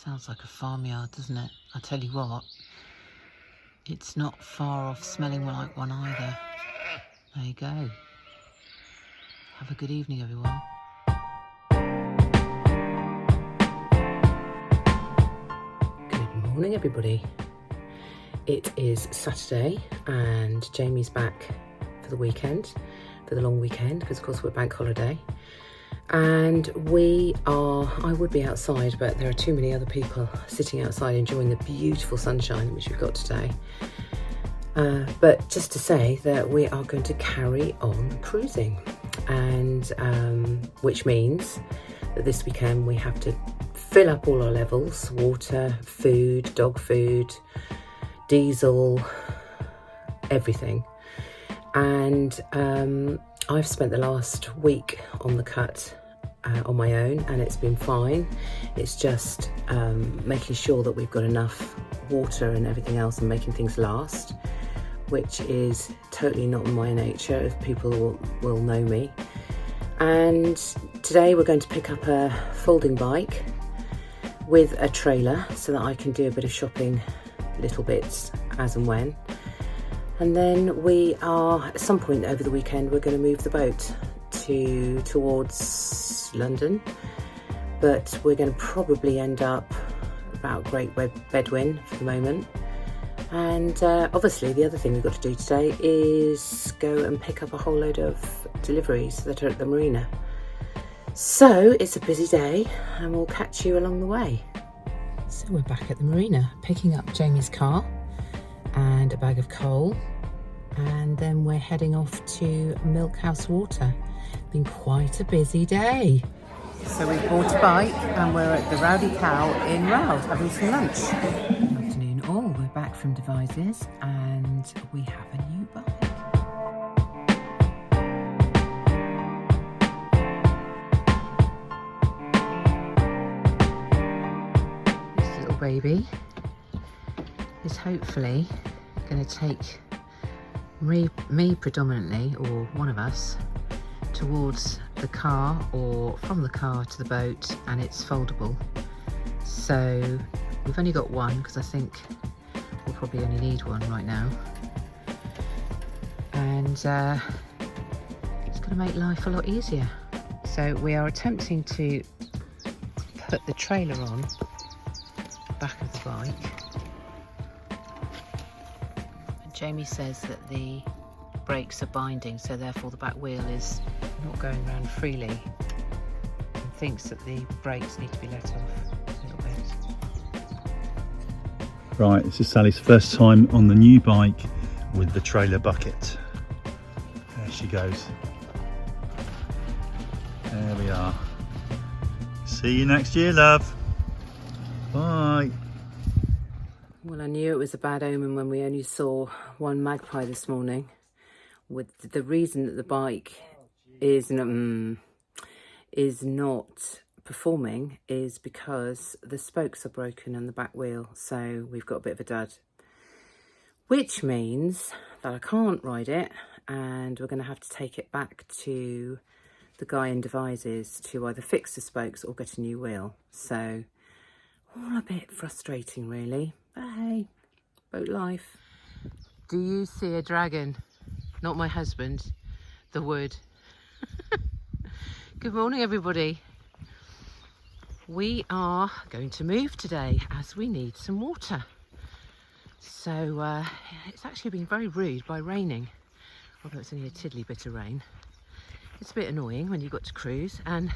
Sounds like a farmyard, doesn't it? I tell you what, it's not far off smelling like one either. There you go. Have a good evening, everyone. Good morning, everybody. It is Saturday and Jamie's back for the weekend, for the long weekend, because of course we're bank holiday. And I would be outside, but there are too many other people sitting outside enjoying the beautiful sunshine which we've got today. But just to say that we are going to carry on cruising, and which means that this weekend we have to fill up all our levels: water, food, dog food, diesel, everything. And I've spent the last week on the cut on my own, and it's been fine. It's just making sure that we've got enough water and everything else and making things last, which is totally not my nature, if people will know me. And today we're going to pick up a folding bike with a trailer so that I can do a bit of shopping, little bits as and when. And then we are, at some point over the weekend, we're going to move the boat towards London, but we're going to probably end up about Great Bedwin for the moment. And obviously the other thing we've got to do today is go and pick up a whole load of deliveries that are at the marina. So it's a busy day and we'll catch you along the way. So we're back at the marina picking up Jamie's car and a bag of coal, and then we're heading off to Milkhouse Water. Been quite a busy day. So we've bought a bike and we're at the Rowdy Cow in Roud having some lunch. Good afternoon all, we're back from Devizes and we have a new bike. This little baby is hopefully going to take me predominantly, or one of us, towards the car or from the car to the boat, and it's foldable. So we've only got one because I think we'll probably only need one right now. And it's going to make life a lot easier. So we are attempting to put the trailer on the back of the bike. Jamie says that the brakes are binding, so therefore the back wheel is not going around freely, and thinks that the brakes need to be let off a little bit. Right, this is Sally's first time on the new bike with the trailer bucket. There she goes. There we are. See you next year, love. Bye. Well, I knew it was a bad omen when we only saw one magpie this morning. With the reason that the bike is not performing is because the spokes are broken on the back wheel, so we've got a bit of a dud. Which means that I can't ride it, and we're going to have to take it back to the guy in Devizes to either fix the spokes or get a new wheel. So all a bit frustrating, really. But hey, boat life. Do you see a dragon? Not my husband, the wood. Good morning, everybody. We are going to move today as we need some water. So it's actually been very rude by raining, although it's only a tiddly bit of rain. It's a bit annoying when you've got to cruise, and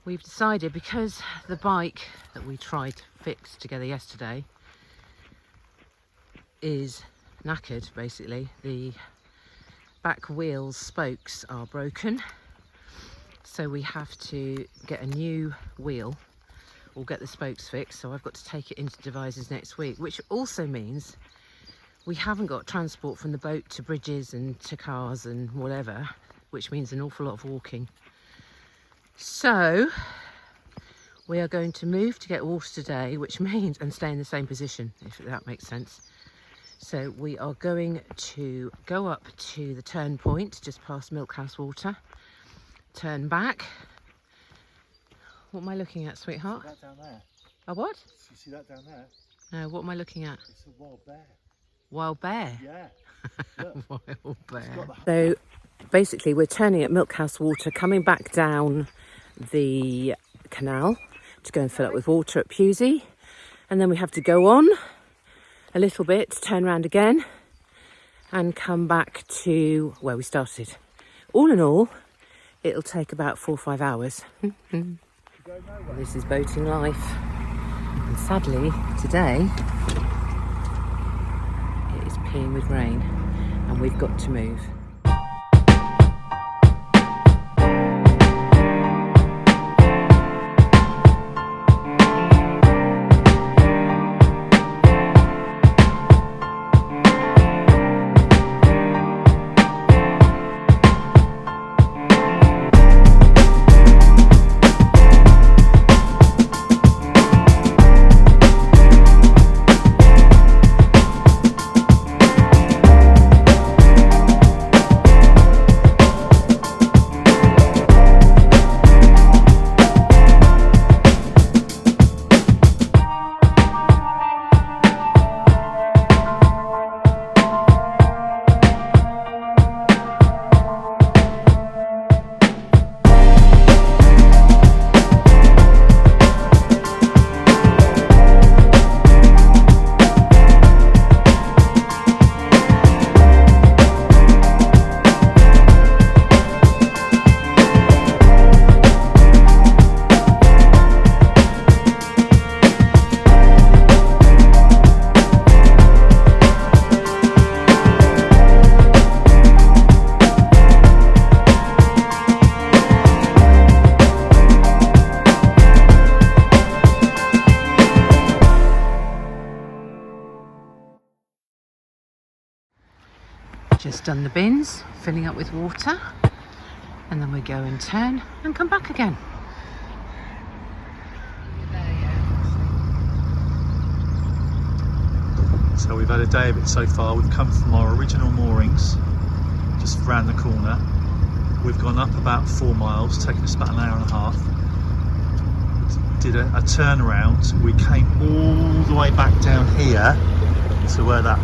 we've decided, because the bike that we tried to fix together yesterday is knackered, basically. The back wheel's spokes are broken, so we have to get a new wheel or get the spokes fixed. So I've got to take it into Devizes next week, which also means we haven't got transport from the boat to bridges and to cars and whatever, which means an awful lot of walking. So we are going to move to get water today, which means, and stay in the same position, if that makes sense. So we are going to go up to the turn point just past Milkhouse Water, turn back. What am I looking at, sweetheart? Right down there. A what? You see that down there? No, what am I looking at? It's a wild bear. Wild bear? Yeah. Look. Wild bear. The... So basically we're turning at Milkhouse Water, coming back down the canal to go and fill up with water at Pewsey. And then we have to go on a little bit, turn around again and come back to where we started. All in all, it'll take about 4 or 5 hours. This is boating life. And sadly, today, it is peeing with rain and we've got to move. Just done the bins, filling up with water, and then we go and turn and come back again. So we've had a day of it so far. We've come from our original moorings, just round the corner. We've gone up about 4 miles, taking us about an hour and a half. Did a turnaround. We came all the way back down here to where that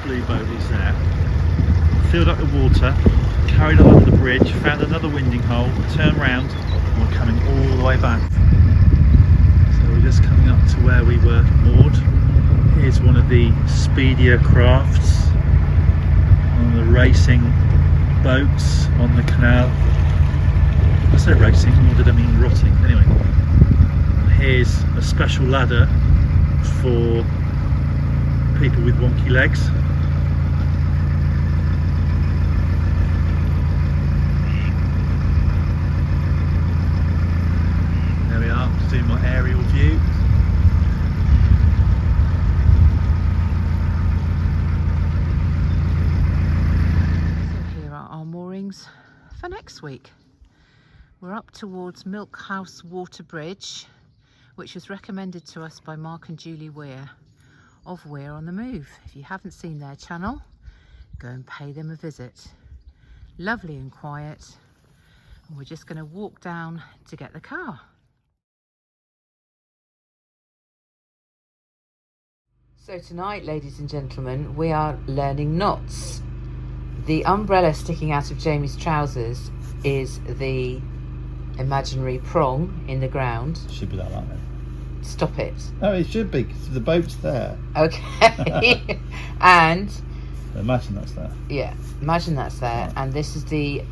blue boat is there. Filled up the water, carried on under the bridge, found another winding hole, turned round, and we're coming all the way back. So we're just coming up to where we were moored. Here's one of the speedier crafts, one of the racing boats on the canal. I say racing, or did I mean rotting? Anyway, here's a special ladder for people with wonky legs. There we are, just doing my aerial view. So here are our moorings for next week. We're up towards Milkhouse Water Bridge, which was recommended to us by Mark and Julie Weir of Weir on the Move. If you haven't seen their channel, go and pay them a visit. Lovely and quiet. And we're just going to walk down to get the car. So tonight, ladies and gentlemen, we are learning knots. The umbrella sticking out of Jamie's trousers is the imaginary prong in the ground. Should be like that then. Stop it. No, it should be, because the boat's there. Okay. And imagine that's there. yeah, imagine that's there. Right. And this is the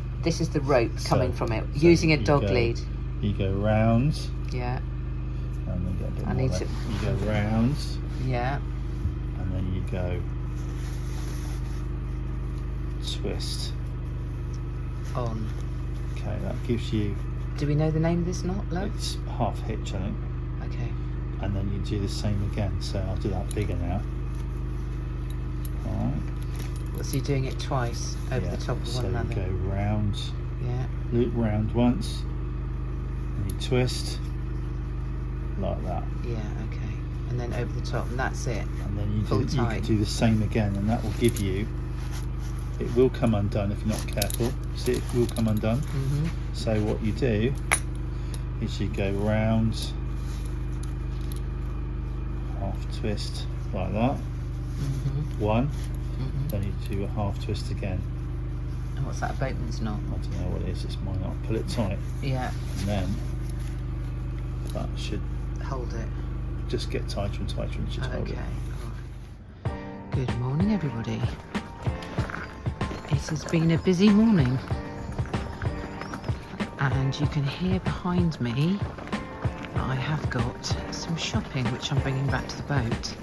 rope coming from it, so using a you dog go- lead. You go round, Yeah, and then get a bit I more need there. to- You go round, yeah. and then you go twist. On. Okay, that gives you, Do we know the name of this knot, love? it's half hitch, I think. Okay. And then you do the same again. So I'll do that bigger now. Alright. So you're doing it twice over the top of so one another. you go round, Yeah. loop round once, and you twist like that. Yeah. Okay. And then over the top, and that's it. And then Pull you tight. can do the same again, and that will give you, it will come undone if you're not careful. See, it will come undone. Mhm. So what you do is you go round half twist like that. One. Then you do a half twist again. And what's that, a boatman's knot? I don't know what it is, it's my knot. Pull it tight. Yeah. And then that should Hold it. just get tighter and tighter and just hold it. Okay. Good morning, everybody. It has been a busy morning. And you can hear behind me that I have got some shopping which I'm bringing back to the boat.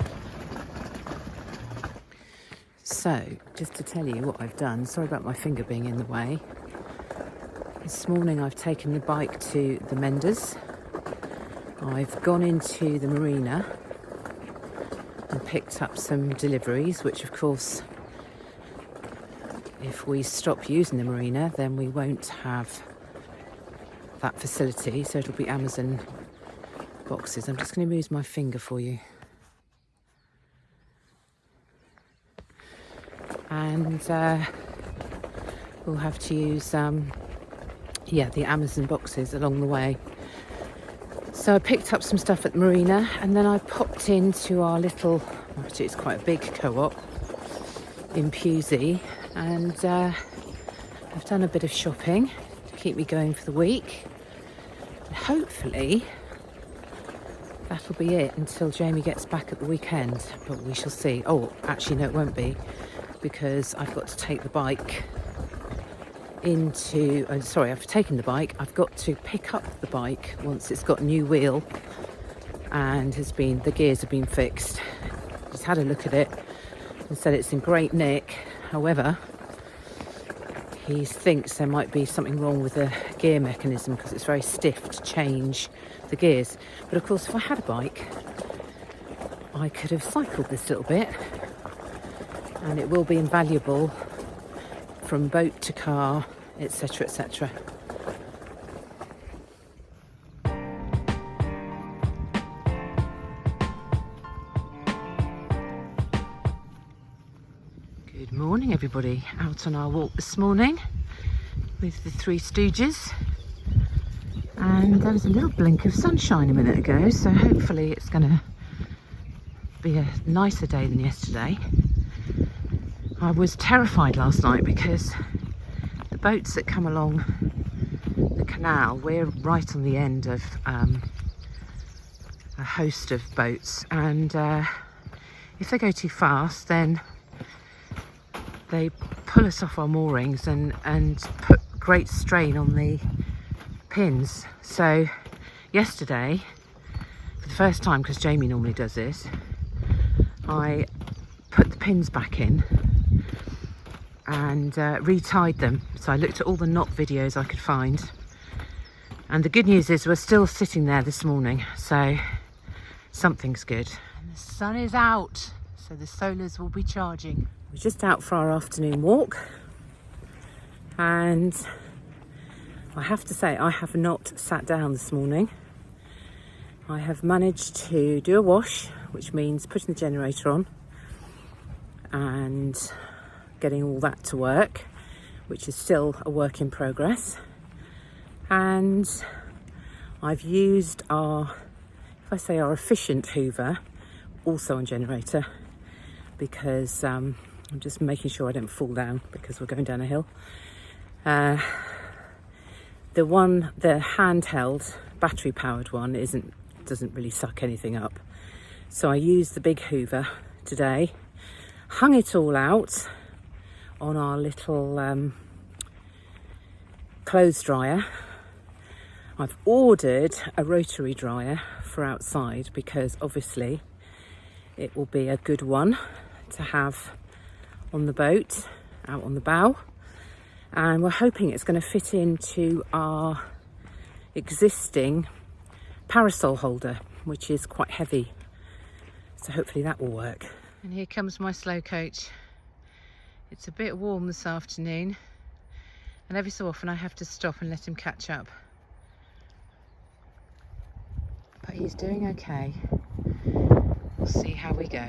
So, just to tell you what I've done, sorry about my finger being in the way. This morning I've taken the bike to the menders. I've gone into the marina and picked up some deliveries, which of course, if we stop using the marina, then we won't have that facility, so it'll be Amazon boxes. I'm just going to move my finger for you. And we'll have to use the Amazon boxes along the way. So I picked up some stuff at the marina, and then I popped into our little, actually it's quite a big co-op in Pewsey, and I've done a bit of shopping to keep me going for the week. Hopefully that'll be it until Jamie gets back at the weekend, but we shall see. Oh, actually no, it won't be, because I've got to take the bike into, I've taken the bike, I've got to pick up the bike once it's got a new wheel and the gears have been fixed. Just had a look at it and said it's in great nick. However, he thinks there might be something wrong with the gear mechanism because it's very stiff to change the gears. But of course, if I had a bike, I could have cycled this little bit, and it will be invaluable from boat to car, etc., etc. Good morning, everybody. Out on our walk this morning with the Three Stooges, and there was a little blink of sunshine a minute ago, so hopefully it's going to be a nicer day than yesterday. I was terrified last night because the boats that come along the canal, we're right on the end of a host of boats, and if they go too fast, then they pull us off our moorings and put great strain on the pins. So yesterday, for the first time, because Jamie normally does this, I put the pins back in and retied them. So I looked at all the knot videos I could find, and the good news is we're still sitting there this morning, so something's good. And the sun is out, so the solars will be charging. We're just out for our afternoon walk, and I have to say I have not sat down this morning. I have managed to do a wash, which means putting the generator on and getting all that to work, which is still a work in progress. And I've used our efficient hoover, also on generator, because I'm just making sure I don't fall down because we're going down a hill. The handheld battery powered one doesn't really suck anything up. So I used the big hoover today, hung it all out on our little clothes dryer. I've ordered a rotary dryer for outside because obviously it will be a good one to have on the boat, out on the bow. And we're hoping it's going to fit into our existing parasol holder, which is quite heavy. So hopefully that will work. And here comes my slow coach. It's a bit warm this afternoon, and every so often I have to stop and let him catch up. But he's doing okay. We'll see how we go.